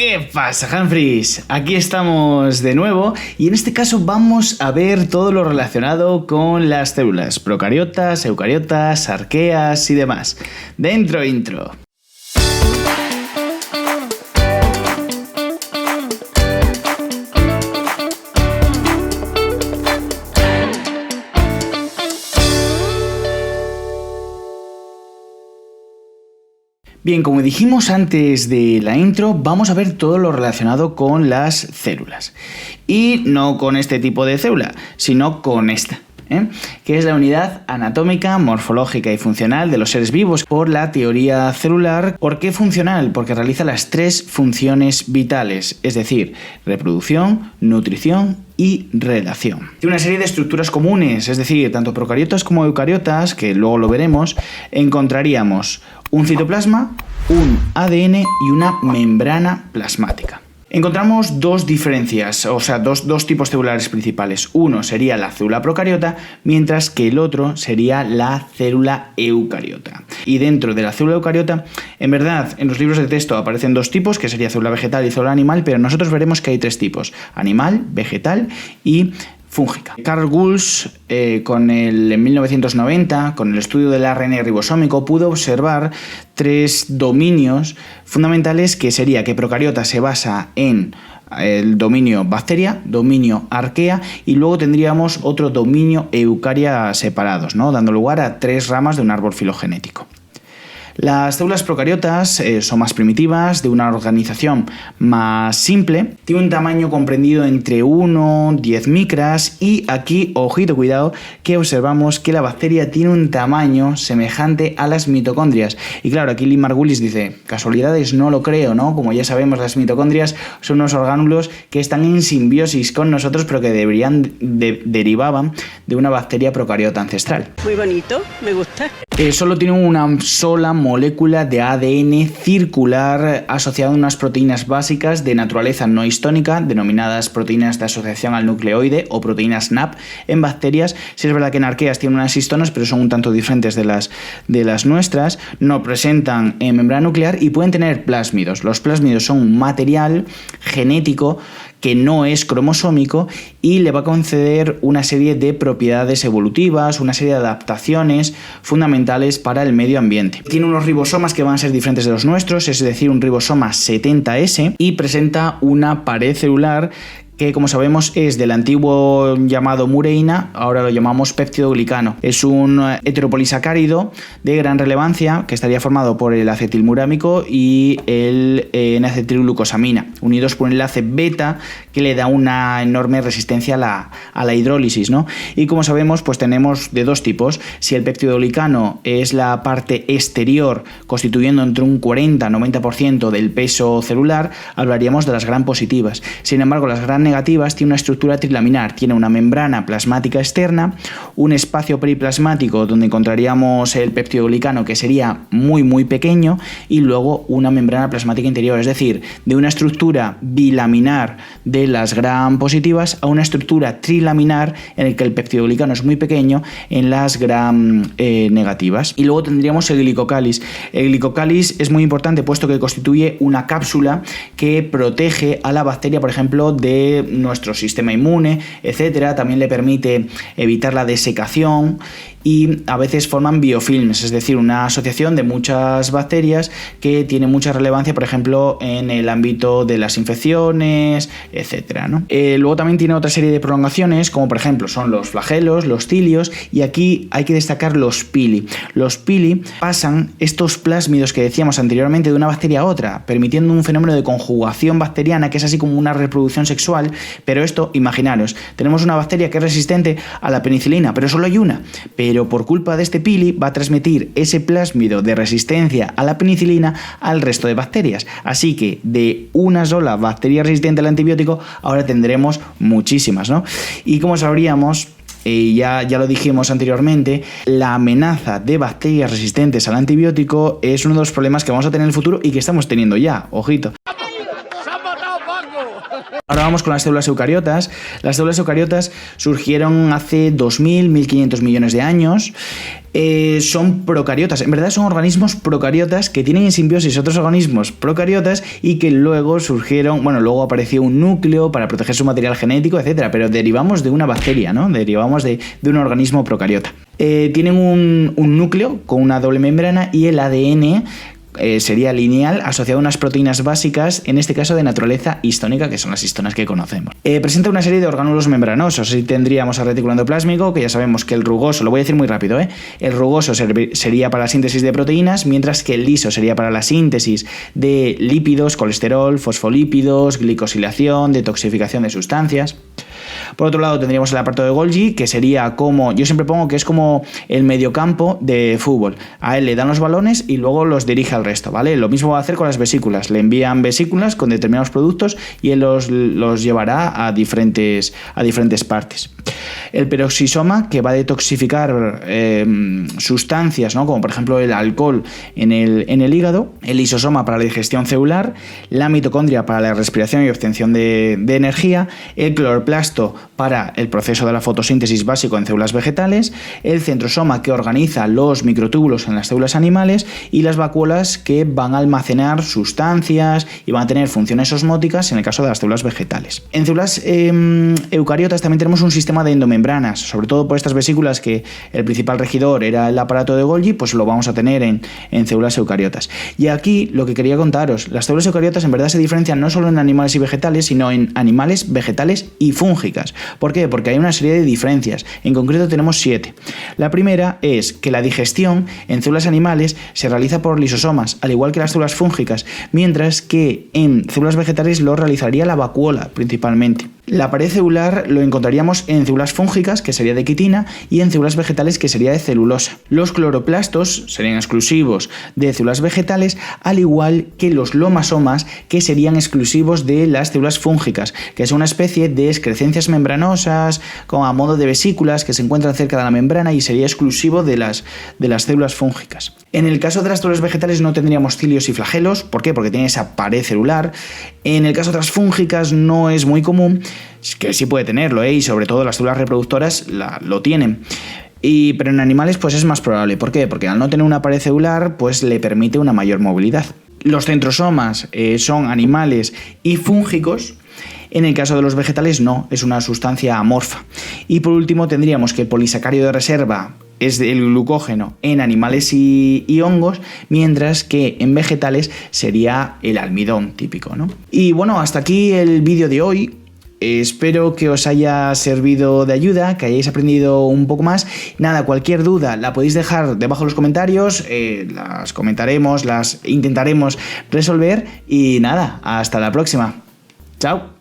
¿Qué pasa, Humphries? Aquí estamos de nuevo y en este caso vamos a ver todo lo relacionado con las células procariotas, eucariotas, arqueas y demás. Dentro intro. Bien, como dijimos antes de la intro, vamos a ver todo lo relacionado con las células. Y no con este tipo de célula, sino con esta, que es la unidad anatómica, morfológica y funcional de los seres vivos por la teoría celular. ¿Por qué funcional? Porque realiza las tres funciones vitales, es decir, reproducción, nutrición y relación. Tiene una serie de estructuras comunes, es decir, tanto procariotas como eucariotas, que luego lo veremos, encontraríamos un citoplasma, un ADN y una membrana plasmática. Encontramos dos diferencias, o sea, dos tipos celulares principales. Uno sería la célula procariota, mientras que el otro sería la célula eucariota. Y dentro de la célula eucariota, en verdad, en los libros de texto aparecen dos tipos, que sería célula vegetal y célula animal, pero nosotros veremos que hay tres tipos: animal, vegetal y fúngica. Carl Gulls, en 1990, con el estudio del ARN ribosómico, pudo observar tres dominios fundamentales, que sería que procariota se basa en el dominio bacteria, dominio arquea, y luego tendríamos otro dominio eucaria separados, ¿no? Dando lugar a tres ramas de un árbol filogenético. Las células procariotas son más primitivas, de una organización más simple, tiene un tamaño comprendido entre 1-10 micras y aquí, ojito, cuidado, que observamos que la bacteria tiene un tamaño semejante a las mitocondrias. Y claro, aquí Lee Margulis dice, casualidades no lo creo, ¿no? Como ya sabemos, las mitocondrias son unos orgánulos que están en simbiosis con nosotros, pero que derivaban de una bacteria procariota ancestral. Muy bonito, me gusta. Solo tiene una sola molécula de ADN circular asociada a unas proteínas básicas de naturaleza no histónica, denominadas proteínas de asociación al nucleoide o proteínas SNAP en bacterias. Sí es verdad que en arqueas tienen unas histonas, pero son un tanto diferentes de las nuestras. No presentan membrana nuclear y pueden tener plásmidos. Los plásmidos son un material genético que no es cromosómico y le va a conceder una serie de propiedades evolutivas, una serie de adaptaciones fundamentales para el medio ambiente. Tiene unos ribosomas que van a ser diferentes de los nuestros, es decir, un ribosoma 70S, y presenta una pared celular que, como sabemos, es del antiguo llamado mureína, ahora lo llamamos peptidoglicano. Es un heteropolisacárido de gran relevancia que estaría formado por el acetilmurámico y el N-acetilglucosamina, unidos por un enlace beta que le da una enorme resistencia a la hidrólisis, ¿no? Y como sabemos, pues tenemos de dos tipos. Si el peptidoglicano es la parte exterior, constituyendo entre un 40-90% del peso celular, hablaríamos de las gram positivas. Sin embargo, las gram negativas tiene una estructura trilaminar, tiene una membrana plasmática externa, un espacio periplasmático donde encontraríamos el peptidoglicano, que sería muy pequeño, y luego una membrana plasmática interior, es decir, de una estructura bilaminar de las gram positivas a una estructura trilaminar en el que el peptidoglicano es muy pequeño en las gram negativas. Y luego tendríamos el glicocális. El glicocális es muy importante puesto que constituye una cápsula que protege a la bacteria, por ejemplo, de nuestro sistema inmune, etcétera. También le permite evitar la desecación y a veces forman biofilms, es decir, una asociación de muchas bacterias que tiene mucha relevancia, por ejemplo, en el ámbito de las infecciones, etcétera, ¿no? Luego también tiene otra serie de prolongaciones, como por ejemplo son los flagelos, los cilios, y aquí hay que destacar los pili. Los pili pasan estos plásmidos que decíamos anteriormente de una bacteria a otra, permitiendo un fenómeno de conjugación bacteriana que es así como una reproducción sexual. Pero esto, imaginaros, tenemos una bacteria que es resistente a la penicilina, pero solo hay una, pero por culpa de este pili va a transmitir ese plásmido de resistencia a la penicilina al resto de bacterias. Así que de una sola bacteria resistente al antibiótico ahora tendremos muchísimas, ¿no? Y como sabríamos, ya lo dijimos anteriormente, la amenaza de bacterias resistentes al antibiótico es uno de los problemas que vamos a tener en el futuro y que estamos teniendo ya, ojito. Ahora vamos con las células eucariotas. Las células eucariotas surgieron hace 2.000, 1.500 millones de años. Son procariotas, en verdad son organismos procariotas que tienen en simbiosis otros organismos procariotas y que luego surgieron, luego apareció un núcleo para proteger su material genético, etcétera, pero derivamos de una bacteria, ¿no? Derivamos de un organismo procariota. Tienen un núcleo con una doble membrana y el ADN sería lineal asociado a unas proteínas básicas, en este caso de naturaleza histónica, que son las histonas que conocemos. Presenta una serie de orgánulos membranosos. Así tendríamos al retículo endoplásmico, que ya sabemos que el rugoso, lo voy a decir muy rápido, el rugoso sería para la síntesis de proteínas, mientras que el liso sería para la síntesis de lípidos, colesterol, fosfolípidos, glicosilación, detoxificación de sustancias. Por otro lado tendríamos el aparato de Golgi, que sería como, yo siempre pongo que es como el mediocampo de fútbol. A él le dan los balones y luego los dirige al resto, ¿vale? Lo mismo va a hacer con las vesículas. Le envían vesículas con determinados productos y él los llevará a diferentes partes. El peroxisoma, que va a detoxificar sustancias, ¿no? Como por ejemplo el alcohol en el hígado. El lisosoma para la digestión celular. La mitocondria para la respiración y obtención de energía. El cloroplasto para el proceso de la fotosíntesis básico en células vegetales. El centrosoma, que organiza los microtúbulos en las células animales. Y las vacuolas, que van a almacenar sustancias y van a tener funciones osmóticas en el caso de las células vegetales. En células eucariotas también tenemos un sistema de endomembranas, sobre todo por estas vesículas, que el principal regidor era el aparato de Golgi, pues lo vamos a tener en células eucariotas. Y aquí lo que quería contaros, las células eucariotas en verdad se diferencian no solo en animales y vegetales, sino en animales, vegetales y fúngicas. ¿Por qué? Porque hay una serie de diferencias, en concreto tenemos 7. La primera es que la digestión en células animales se realiza por lisosomas, al igual que las células fúngicas, mientras que en células vegetales lo realizaría la vacuola principalmente. La pared celular lo encontraríamos en células fúngicas, que sería de quitina, y en células vegetales, que sería de celulosa. Los cloroplastos serían exclusivos de células vegetales, al igual que los lomasomas, que serían exclusivos de las células fúngicas, que es una especie de excrescencias membranosas, como a modo de vesículas, que se encuentran cerca de la membrana y sería exclusivo de las células fúngicas. En el caso de las células vegetales no tendríamos cilios y flagelos. ¿Por qué? Porque tiene esa pared celular. En el caso de las fúngicas no es muy común, que sí puede tenerlo, y sobre todo las células reproductoras lo tienen. Pero en animales pues es más probable. ¿Por qué? Porque al no tener una pared celular pues le permite una mayor movilidad. Los centrosomas son animales y fúngicos. En el caso de los vegetales no, es una sustancia amorfa. Y por último tendríamos que el polisacárido de reserva es el glucógeno en animales y hongos, mientras que en vegetales sería el almidón típico, ¿no? Y bueno, hasta aquí el vídeo de hoy. Espero que os haya servido de ayuda, que hayáis aprendido un poco más. Nada, cualquier duda la podéis dejar debajo en los comentarios, las comentaremos, las intentaremos resolver y nada, hasta la próxima. Chao.